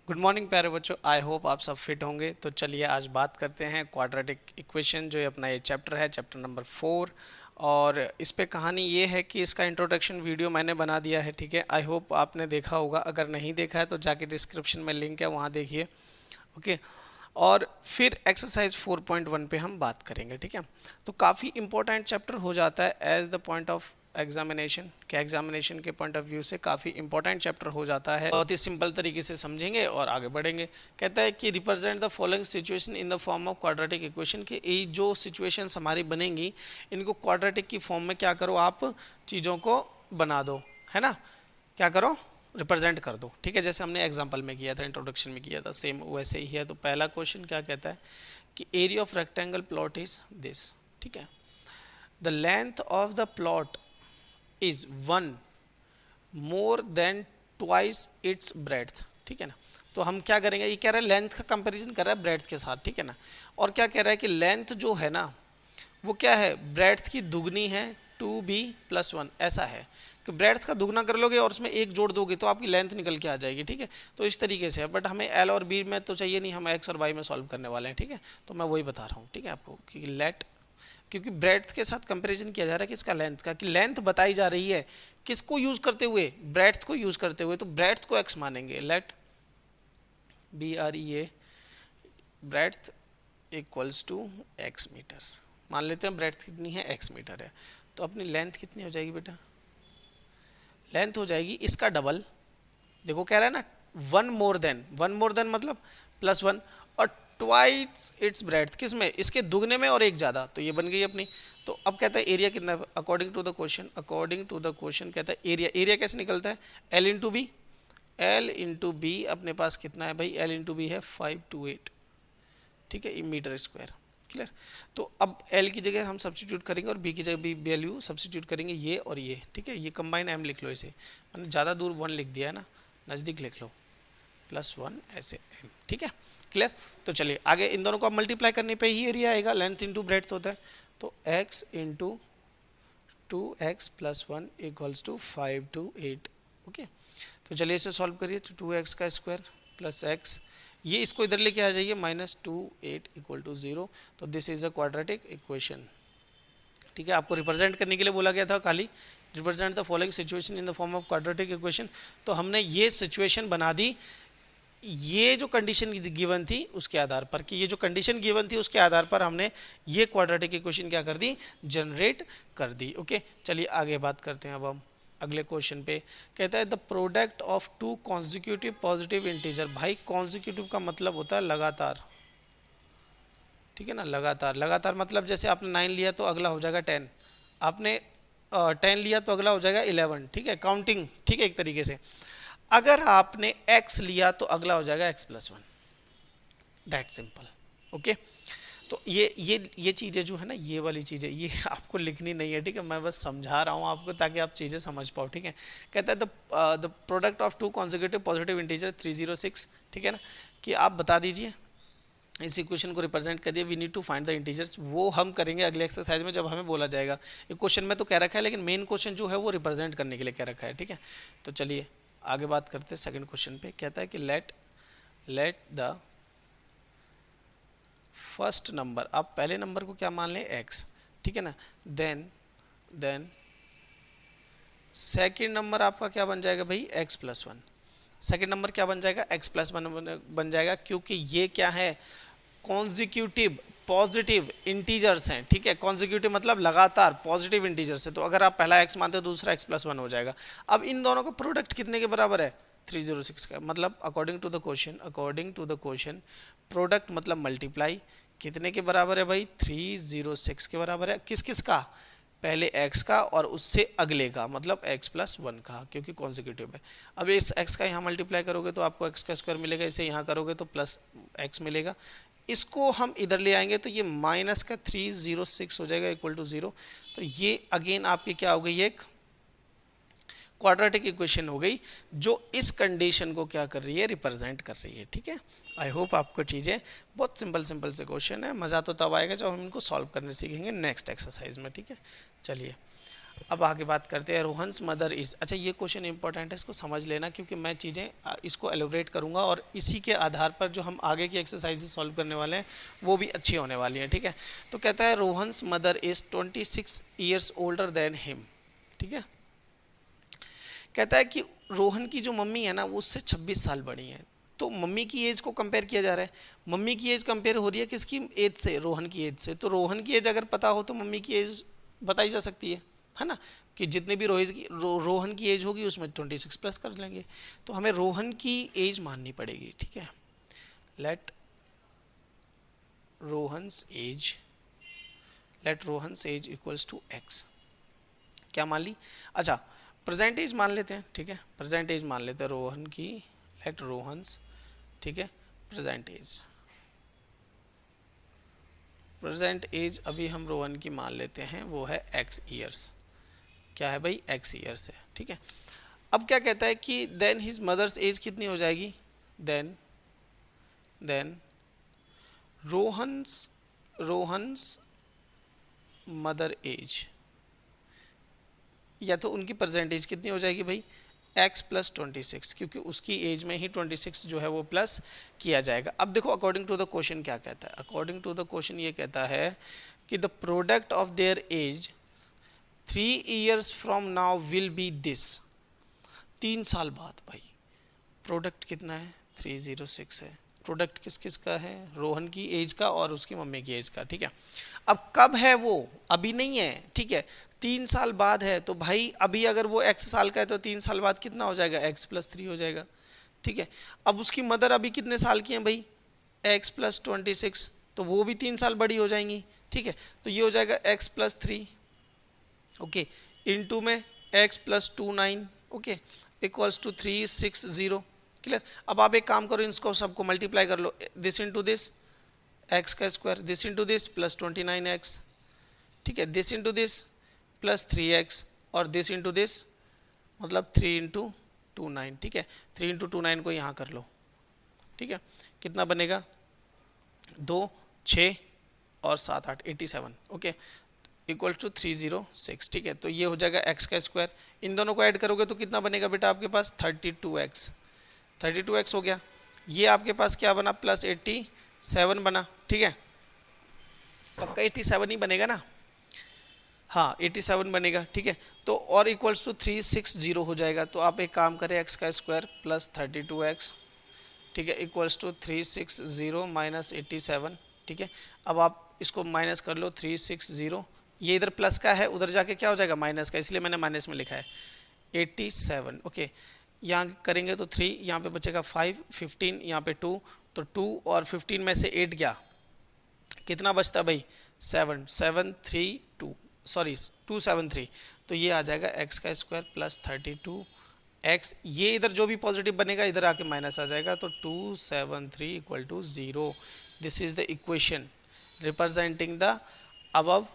Good morning प्यारे बच्चों, I hope आप सब फिट होंगे। तो चलिए आज बात करते हैं क्वाड्रेटिक इक्वेशन, जो ये अपना ये चैप्टर है, चैप्टर नंबर 4। और इस पे कहानी ये है कि इसका इंट्रोडक्शन वीडियो मैंने बना दिया है, ठीक है। आई होप आपने देखा होगा, अगर नहीं देखा है तो जाके डिस्क्रिप्शन में लिंक है, वहाँ देखिए। ओके। और फिर एक्सरसाइज 4.1 पे हम बात करेंगे, ठीक है। तो काफ़ी इंपॉर्टेंट चैप्टर हो जाता है as the point of examination, क्या एग्जामिनेशन के पॉइंट ऑफ व्यू से काफ़ी इंपॉर्टेंट चैप्टर हो जाता है। बहुत ही सिंपल तरीके से समझेंगे और आगे बढ़ेंगे। कहता है कि represent the following situation in the form of quadratic equation, कि ये जो सिचुएशंस हमारी बनेंगी इनको क्वाड्रेटिक की फॉर्म में क्या करो, आप चीज़ों को बना दो, है ना। क्या करो, रिप्रेजेंट कर दो, ठीक है। जैसे हमने एग्जांपल में किया था, इंट्रोडक्शन में किया था, सेम वैसे ही है। तो पहला क्वेश्चन क्या कहता है कि area of rectangle plot is this, ठीक है। The length of the plot is 1 more than twice its breadth, ठीक है ना। तो हम क्या करेंगे, ये कह रहा है लेंथ का कंपैरिजन कर रहा है ब्रेड्थ के साथ, ठीक है ना। और क्या कह रहा है कि लेंथ जो है ना वो क्या है, ब्रेड्थ की दुगनी है, 2b+1 ऐसा है कि ब्रेड्थ का दुगना कर लोगे और उसमें एक जोड़ दोगे तो आपकी लेंथ निकल के आ जाएगी, ठीक है। तो इस तरीके से है, बट हमें एल और बी में तो चाहिए नहीं, हम एक्स और वाई में सॉल्व करने वाले हैं, ठीक है। तो मैं वही बता रहा हूँ, ठीक है आपको, कि लेट, क्योंकि ब्रेड्थ के साथ कंपैरिजन किया जा रहा है किसका, लेंथ का, कि लेंथ बताई जा रही है किसको यूज करते हुए, ब्रेड्थ को यूज करते हुए। तो ब्रेड्थ को एक्स मानेंगे, let BREA breadth equals to x metre मान लेते हैं। ब्रेड्थ कितनी है, एक्स मीटर है। तो अपनी लेंथ कितनी हो जाएगी बेटा, लेंथ हो जाएगी इसका डबल। देखो कह रहा है ना 1 मोर देन मतलब +1, और ट्वाइस इट्स ब्रेड्थ, किस में, इसके दुगने में और एक ज़्यादा, तो ये बन गई अपनी। तो अब कहता है एरिया कितना है, अकॉर्डिंग टू द क्वेश्चन कहता है एरिया कैसे निकलता है, L इंटू बी अपने पास कितना है भाई, L इंटू बी है 528, ठीक है, मीटर स्क्वायर, क्लियर। तो अब L की जगह हम सब्सटीट्यूट करेंगे और B की जगह B वैल्यू सब्सटीट्यूट करेंगे, ये और ये, ठीक है। ये कंबाइन M लिख लो, इसे मैंने ज़्यादा दूर 1 लिख दिया है ना, नज़दीक लिख लो, +1 ऐसे M, ठीक है, क्लियर। तो चलिए आगे इन दोनों को अब मल्टीप्लाई करने पे ही एरिया आएगा, लेंथ इंटू ब्रेड्थ होता है। तो x into 2x+1 equals to 528, okay. तो चलिए इसे सॉल्व करिए। तो 2x का स्क्वायर प्लस x, ये इसको इधर लेके आ जाइए, -28 इक्वल टू 0। तो this is a quadratic equation, ठीक है। आपको रिप्रेजेंट करने के लिए बोला गया था खाली, represent the following situation in the form of quadratic equation. तो हमने ये सिचुएशन बना दी, ये जो कंडीशन गिवन थी उसके आधार पर, कि ये जो कंडीशन गिवन थी उसके आधार पर हमने ये क्वाड्रेटिक इक्वेशन क्या कर दी, जनरेट कर दी, ओके। चलिए आगे बात करते हैं अब हम अगले क्वेश्चन पे। कहता है the product of 2 consecutive positive integer. भाई कॉन्जिक्यूटिव का मतलब होता है लगातार, ठीक है ना, लगातार। लगातार मतलब जैसे आपने 9 लिया तो अगला हो जाएगा 10, आपने 10 लिया तो अगला हो जाएगा 11, ठीक है, काउंटिंग, ठीक है, एक तरीके से। अगर आपने x लिया तो अगला हो जाएगा x+1, दैट सिंपल, ओके। तो ये चीज़ें जो है ना, ये वाली चीज़ें ये आपको लिखनी नहीं है, ठीक है, मैं बस समझा रहा हूँ आपको ताकि आप चीज़ें समझ पाओ, ठीक है। कहता है the product of 2 consecutive positive integer 306, ठीक है ना, कि आप बता दीजिए इस इक्वेशन को रिप्रेजेंट कर दिया। We need to find the integers, वो हम करेंगे अगले एक्सरसाइज में जब हमें बोला जाएगा। ये क्वेश्चन में तो कह रखा है, लेकिन मेन क्वेश्चन जो है वो रिप्रेजेंट करने के लिए कह रखा है, ठीक है। तो चलिए आगे बात करते हैं सेकंड क्वेश्चन पे। कहता है कि लेट द फर्स्ट नंबर, आप पहले नंबर को क्या मान लें, x, ठीक है ना। देन सेकंड नंबर आपका क्या बन जाएगा भाई, x+1। सेकंड नंबर क्या बन जाएगा, x+1 बन जाएगा, क्योंकि ये क्या है, कॉन्जिक्यूटिव पॉजिटिव इंटीजर्स हैं, ठीक है। कॉन्जिक्यूटिव मतलब लगातार पॉजिटिव इंटीजर्स है, तो अगर आप पहला x मानते हो दूसरा x+1 हो जाएगा। अब इन दोनों का प्रोडक्ट कितने के बराबर है, 306 का, मतलब according to the question product मतलब मल्टीप्लाई कितने के बराबर है भाई, 306 के बराबर है। किस किस का, पहले x का और उससे अगले का, मतलब x+1 का, क्योंकि कॉन्जिक्यूटिव है। अब इस x का यहाँ मल्टीप्लाई करोगे तो आपको x का स्क्वायर मिलेगा, इसे यहाँ करोगे तो +x मिलेगा। इसको हम इधर ले आएंगे तो ये माइनस का 306 हो जाएगा इक्वल टू 0। तो ये अगेन आपकी क्या हो गई, एक क्वाड्रेटिक इक्वेशन हो गई, जो इस कंडीशन को क्या कर रही है, रिप्रेजेंट कर रही है, ठीक है। आई होप आपको चीज़ें बहुत सिंपल से क्वेश्चन है, मज़ा तो तब आएगा जब हम इनको सॉल्व करने सीखेंगे नेक्स्ट एक्सरसाइज में, ठीक है। चलिए अब आगे बात करते हैं, रोहन्स मदर इज, अच्छा ये क्वेश्चन इंपॉर्टेंट है, इसको समझ लेना क्योंकि मैं चीज़ें इसको एलोबरेट करूंगा और इसी के आधार पर जो हम आगे की एक्सरसाइजेस सॉल्व करने वाले हैं वो भी अच्छी होने वाली हैं, ठीक है। तो कहता है Rohan's mother is 26 years older than him, ठीक है। कहता है कि रोहन की जो मम्मी है ना वो उससे 26 साल बड़ी है। तो मम्मी की एज को कंपेयर किया जा रहा है, मम्मी की एज कंपेयर हो रही है किसकी एज से, रोहन की एज से। तो रोहन की एज अगर पता हो तो मम्मी की एज बताई जा सकती है ना, कि जितने भी रोहन की एज होगी उसमें 26 प्लस कर लेंगे। तो हमें रोहन की एज माननी पड़ेगी, ठीक है। Let Rohan's age, let Rohan's age equals to x, क्या मान ली, अच्छा प्रेजेंट एज मान लेते हैं, ठीक है। प्रेजेंट एज मान लेते हैं रोहन की, लेट रोहन्स, ठीक है, प्रेजेंट एज, प्रेजेंट एज अभी हम रोहन की मान लेते हैं वो है एक्स ईयर्स, क्या है भाई, एक्स ईयर्स है, ठीक है। अब क्या कहता है कि देन हिज मदर्स एज कितनी हो जाएगी, देन रोहन्स मदर एज, या तो उनकी परसेंटेज कितनी हो जाएगी भाई, x प्लस 26, क्योंकि उसकी एज में ही 26 जो है वो प्लस किया जाएगा। अब देखो अकॉर्डिंग टू द क्वेश्चन क्या कहता है, अकॉर्डिंग टू द क्वेश्चन ये कहता है कि the product of their age 3 years from now will be this, 3 साल बाद भाई, प्रोडक्ट कितना है 306 है, प्रोडक्ट किस किस का है, रोहन की एज का और उसकी मम्मी की एज का, ठीक है। अब कब है वो, अभी नहीं है, ठीक है, 3 साल बाद है। तो भाई अभी अगर वो x साल का है तो 3 साल बाद कितना हो जाएगा, x प्लस 3 हो जाएगा, ठीक है। अब उसकी मदर अभी कितने साल की हैं भाई, x प्लस 26, तो वो भी 3 साल बड़ी हो जाएंगी, ठीक है। तो ये हो जाएगा x प्लस 3, ओके, इनटू में x plus 29, okay, equals to 360, clear. अब आप एक काम करो, इनको सबको मल्टीप्लाई कर लो, दिस इंटू दिस एक्स का square, this into this plus 29x, ठीक है, this into this plus 3x और दिस इंटू दिस मतलब 3 इंटू 29, ठीक है। 3 इंटू 29 को यहाँ कर लो, ठीक है, कितना बनेगा, 2 6 और 7 8 87, ओके, इक्वल टू 306, ठीक है। तो ये हो जाएगा x का स्क्वायर, इन दोनों को ऐड करोगे तो कितना बनेगा बेटा आपके पास 32x हो गया। ये आपके पास क्या बना, प्लस 87 बना, ठीक है, पक्का 87 ही बनेगा ना, हाँ 87 बनेगा, ठीक है। तो और इक्वल्स टू 360 हो जाएगा। तो आप एक काम करें, x का स्क्वायर प्लस 32x, ठीक है, इक्वल्स टू 360 माइनस 87, ठीक है। अब आप इसको माइनस कर लो, 360, ये इधर प्लस का है, उधर जाके क्या हो जाएगा माइनस का, इसलिए मैंने माइनस में लिखा है 87, ओके। यहाँ करेंगे तो 3, यहाँ पे बचेगा 5, 15, यहाँ पे 2, तो 2 और 15 में से 8 गया, कितना बचता भाई 7, 273, तो ये आ जाएगा x का स्क्वायर प्लस 32x, ये इधर जो भी पॉजिटिव बनेगा इधर आके माइनस आ जाएगा, तो 273 equal to 0। This is the equation representing the above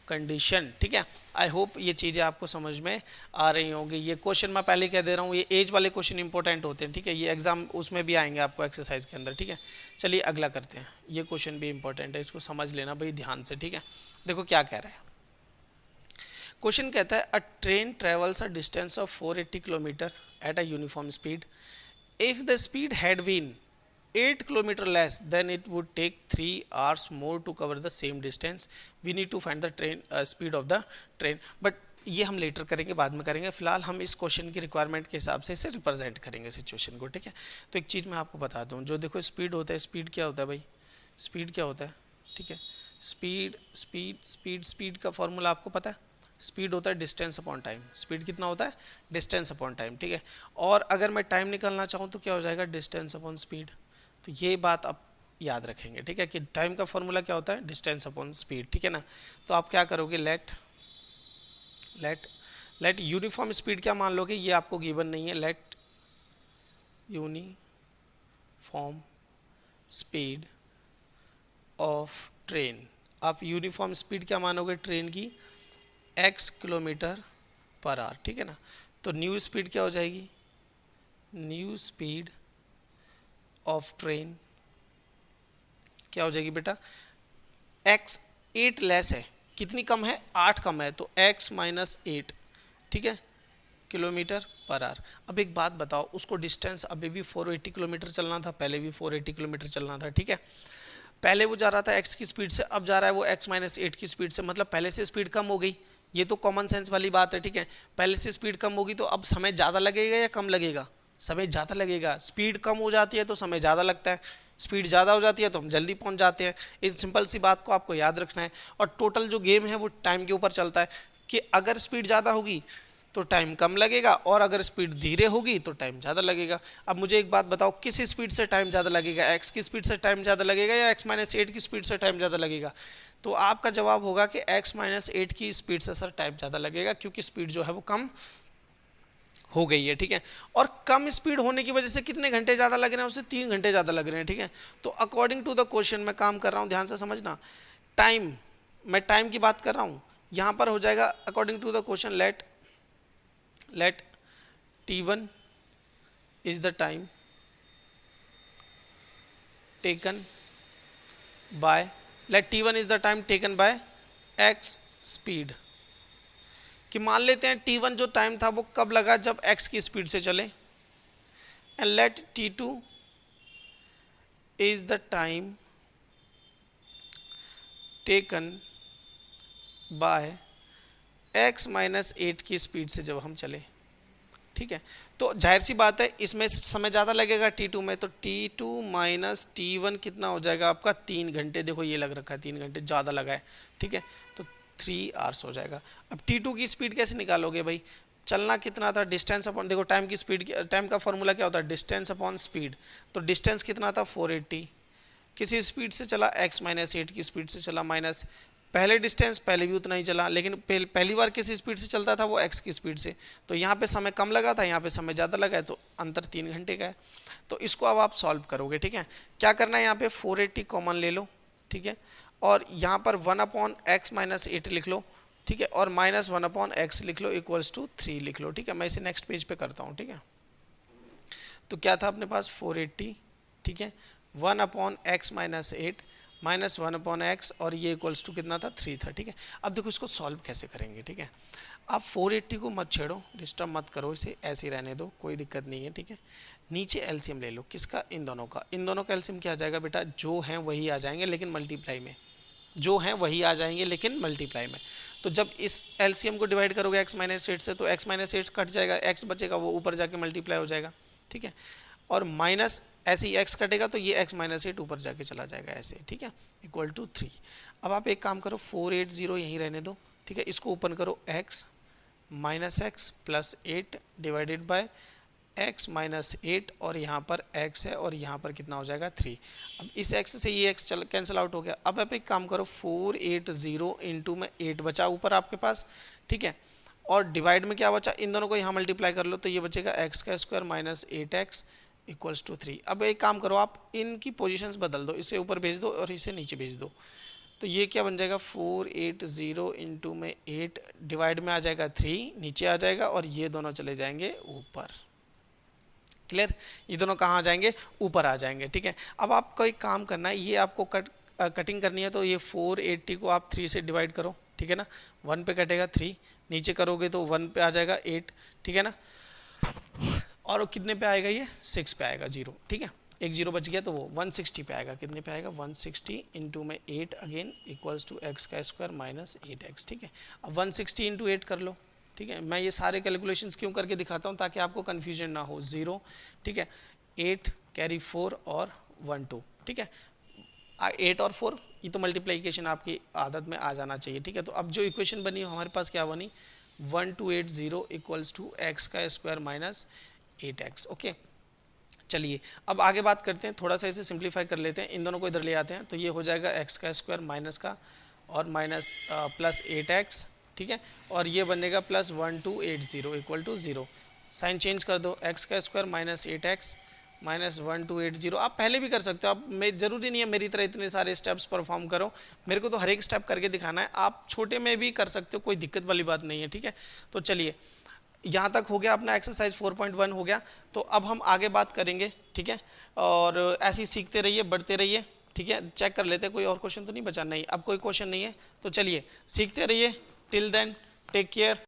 condition, ठीक है। आई होप ये चीज़ें आपको समझ में आ रही होंगी। ये क्वेश्चन मैं पहले कह दे रहा हूँ, ये एज वाले क्वेश्चन इंपॉर्टेंट होते हैं, ठीक है, ये एग्जाम उसमें भी आएंगे आपको एक्सरसाइज के अंदर, ठीक है। चलिए अगला करते हैं, ये क्वेश्चन भी इंपॉर्टेंट है, इसको समझ लेना भाई ध्यान से, ठीक है। देखो क्या कह रहा है क्वेश्चन, कहता है a train travels a distance of 480 kilometre at a uniform speed, if the speed had been 8 kilometer less, then it would take 3 hours more to cover the same distance. We need to find the train speed of the train. But ये हम letter करेंगे, बाद में करेंगे, फिलहाल हम इस question की रिक्वायरमेंट के हिसाब से इसे रिप्रेजेंट करेंगे सिचुएशन को, ठीक है। तो एक चीज़ मैं आपको बता दूँ, जो देखो स्पीड होता है, स्पीड क्या होता है भाई, स्पीड क्या होता है, ठीक है, स्पीड का फॉर्मूला आपको पता है, स्पीड होता है डिस्टेंस अपॉन टाइम, स्पीड कितना होता है डिस्टेंस अपॉन टाइम, ठीक है। और अगर मैं टाइम निकालना चाहूँ तो क्या हो जाएगा, डिस्टेंस अपॉन स्पीड। तो ये बात आप याद रखेंगे, ठीक है, कि टाइम का फॉर्मूला क्या होता है डिस्टेंस अपॉन स्पीड, ठीक है ना। तो आप क्या करोगे, लेट यूनिफॉर्म स्पीड क्या मान लोगे, ये आपको गिवन नहीं है, let uniform speed of train, आप यूनिफॉर्म स्पीड क्या मानोगे ट्रेन की, x किलोमीटर पर आवर, ठीक है ना। तो न्यू स्पीड क्या हो जाएगी, न्यू स्पीड ऑफ ट्रेन क्या हो जाएगी बेटा, x 8 लेस है, कितनी कम है, 8 कम है, तो x माइनस 8, ठीक है, किलोमीटर पर आवर। अब एक बात बताओ, उसको डिस्टेंस अभी भी 480 किलोमीटर चलना था, पहले भी 480 किलोमीटर चलना था, ठीक है। पहले वो जा रहा था x की स्पीड से, अब जा रहा है वो x माइनस 8 की स्पीड से, मतलब पहले से स्पीड कम हो गई। ये तो कॉमन सेंस वाली बात है, ठीक है। पहले से स्पीड कम होगी तो अब समय ज़्यादा लगेगा या कम लगेगा, समय ज़्यादा लगेगा। स्पीड कम हो जाती है तो समय ज़्यादा लगता है, स्पीड ज़्यादा हो जाती है तो हम जल्दी पहुंच जाते हैं। इस सिंपल सी बात को आपको याद रखना है। और टोटल जो गेम है वो टाइम के ऊपर चलता है कि अगर स्पीड ज़्यादा होगी तो टाइम कम लगेगा, और अगर स्पीड धीरे होगी तो टाइम ज़्यादा लगेगा। अब मुझे एक बात बताओ, किस स्पीड से टाइम ज़्यादा लगेगा, एक्स की स्पीड से टाइम ज़्यादा लगेगा या एक्स माइनस 8 की स्पीड से टाइम ज़्यादा लगेगा? तो आपका जवाब होगा कि एक्स माइनस 8 की स्पीड से सर टाइम ज़्यादा लगेगा, क्योंकि स्पीड जो है वो कम हो गई है, ठीक है। और कम स्पीड होने की वजह से कितने घंटे ज़्यादा लग रहे हैं, उससे 3 घंटे ज़्यादा लग रहे हैं, ठीक है। तो अकॉर्डिंग टू द क्वेश्चन मैं काम कर रहा हूँ, ध्यान से समझना। टाइम, मैं टाइम की बात कर रहा हूँ, यहाँ पर हो जाएगा according to the question, let t1 is the time taken by let t1 is the time taken by x speed। कि मान लेते हैं t1 जो टाइम था वो कब लगा, जब x की स्पीड से चले। And let t2 is the time taken by x minus 8 की स्पीड से जब हम चले, ठीक है। तो जाहिर सी बात है इसमें समय ज़्यादा लगेगा t2 में, तो t2 माइनस t1 कितना हो जाएगा आपका, 3 घंटे। देखो ये लग रखा है 3 घंटे ज़्यादा लगा है, ठीक है, तो 3 आवर्स हो जाएगा। अब t2 की स्पीड कैसे निकालोगे भाई, चलना कितना था, डिस्टेंस अपॉन, देखो टाइम की स्पीड, टाइम का फॉर्मूला क्या होता है, डिस्टेंस अपॉन स्पीड। तो डिस्टेंस कितना था 480, किसी स्पीड से चला x माइनस 8 की स्पीड से चला, माइनस पहले डिस्टेंस पहले भी उतना ही चला, लेकिन पहली बार किस स्पीड से चलता था, वो x की स्पीड से। तो यहाँ पे समय कम लगा था, यहाँ पे समय ज़्यादा लगा है, तो अंतर 3 घंटे का है। तो इसको अब आप सॉल्व करोगे, ठीक है। क्या करना है, यहाँ पे 480 कॉमन ले लो, ठीक है, और यहाँ पर 1 अपॉन एक्स माइनस 8 लिख लो, ठीक है, और माइनस 1 अपॉन एक्स लिख लो, इक्वल्स टू 3 लिख लो, ठीक है। मैं इसे नेक्स्ट पेज पे करता हूँ, ठीक है। तो क्या था अपने पास 480, ठीक है, 1 upon x minus 8 minus 1 upon x, और ये इक्वल्स टू कितना था 3 था, ठीक है। अब देखो इसको सॉल्व कैसे करेंगे, ठीक है। आप 480 को मत छेड़ो, डिस्टर्ब मत करो, इसे ऐसे ही रहने दो, कोई दिक्कत नहीं है, ठीक है। नीचे एलसीएम ले लो, किसका, इन दोनों का। इन दोनों का एलसीएम क्या आ जाएगा बेटा, जो हैं वही आ जाएंगे लेकिन मल्टीप्लाई में, जो हैं वही आ जाएंगे लेकिन मल्टीप्लाई में। तो जब इस एलसीएम को डिवाइड करोगे एक्स माइनस 8 से, तो एक्स माइनस 8 कट जाएगा, एक्स बचेगा, वो ऊपर जाके मल्टीप्लाई हो जाएगा, ठीक है। और माइनस ऐसे ही एक्स कटेगा तो ये एक्स माइनस 8 ऊपर जाके चला जाएगा ऐसे, ठीक है, इक्वल टू 3। अब आप एक काम करो, 480 यहीं रहने दो, ठीक है। इसको ओपन करो, x minus x plus 8 divided by x minus 8, और यहाँ पर x है और यहाँ पर कितना हो जाएगा 3। अब इस x से ये x चल कैंसिल आउट हो गया। अब आप एक काम करो, 480 इंटू में 8 बचा ऊपर आपके पास, ठीक है, और डिवाइड में क्या बचा, इन दोनों को यहाँ मल्टीप्लाई कर लो, तो ये बचेगा x का square minus 8x equals to 3। अब एक काम करो, आप इनकी पोजीशंस बदल दो, इसे ऊपर भेज दो और इसे नीचे भेज दो, तो ये क्या बन जाएगा, 480 इंटू में 8 डिवाइड में आ जाएगा 3, नीचे आ जाएगा, और ये दोनों चले जाएंगे ऊपर। क्लियर, ये दोनों कहाँ आ जाएंगे, ऊपर आ जाएंगे, ठीक है। अब आपको एक काम करना है, ये आपको कटिंग करनी है, तो ये 480 को आप 3 से डिवाइड करो, ठीक है ना, 1 पे कटेगा 3, नीचे करोगे तो 1 पे आ जाएगा 8, ठीक है ना, और कितने पे आएगा, ये 6 पे आएगा, 0, ठीक है, एक 0 बच गया, तो वो 160 पे आएगा। कितने पे आएगा, 160 इंटू में 8 अगेन इक्वल्स टू एक्स का स्क्वायर माइनस 8x, ठीक है। अब 160 इंटू 8 कर लो, ठीक है। मैं ये सारे कैलकुलेशंस क्यों करके दिखाता हूँ, ताकि आपको कन्फ्यूजन ना हो। 0, ठीक है, 8 कैरी 4 और 1 2, ठीक है, 8 और 4, ये तो मल्टीप्लिकेशन आपकी आदत में आ जाना चाहिए, ठीक है। तो अब जो इक्वेशन बनी हमारे पास क्या बनी, 1280 इक्वल्स टू एक्स का स्क्वायर माइनस 8x, ओके। चलिए अब आगे बात करते हैं, थोड़ा सा इसे सिंप्लीफाई कर लेते हैं, इन दोनों को इधर ले आते हैं, तो ये हो जाएगा एक्स का स्क्वायर माइनस का और माइनस प्लस 8x, ठीक है, और ये बनेगा plus 1280 equal to 0। Sign change कर दो, एक्स का स्क्वायर माइनस 8x माइनस 1280। आप पहले भी कर सकते हो, आप मैं ज़रूरी नहीं है मेरी तरह इतने सारे स्टेप्स परफॉर्म करो, मेरे को तो हर एक स्टेप करके दिखाना है, आप छोटे में भी कर सकते हो, कोई दिक्कत वाली बात नहीं है, ठीक है। तो चलिए यहाँ तक हो गया अपना एक्सरसाइज 4.1 हो गया। तो अब हम आगे बात करेंगे, ठीक है, और ऐसे ही सीखते रहिए, बढ़ते रहिए, ठीक है, चेक कर लेते हैं कोई और क्वेश्चन तो नहीं बचा। नहीं, अब कोई क्वेश्चन नहीं है, तो चलिए सीखते रहिए। Till then take care.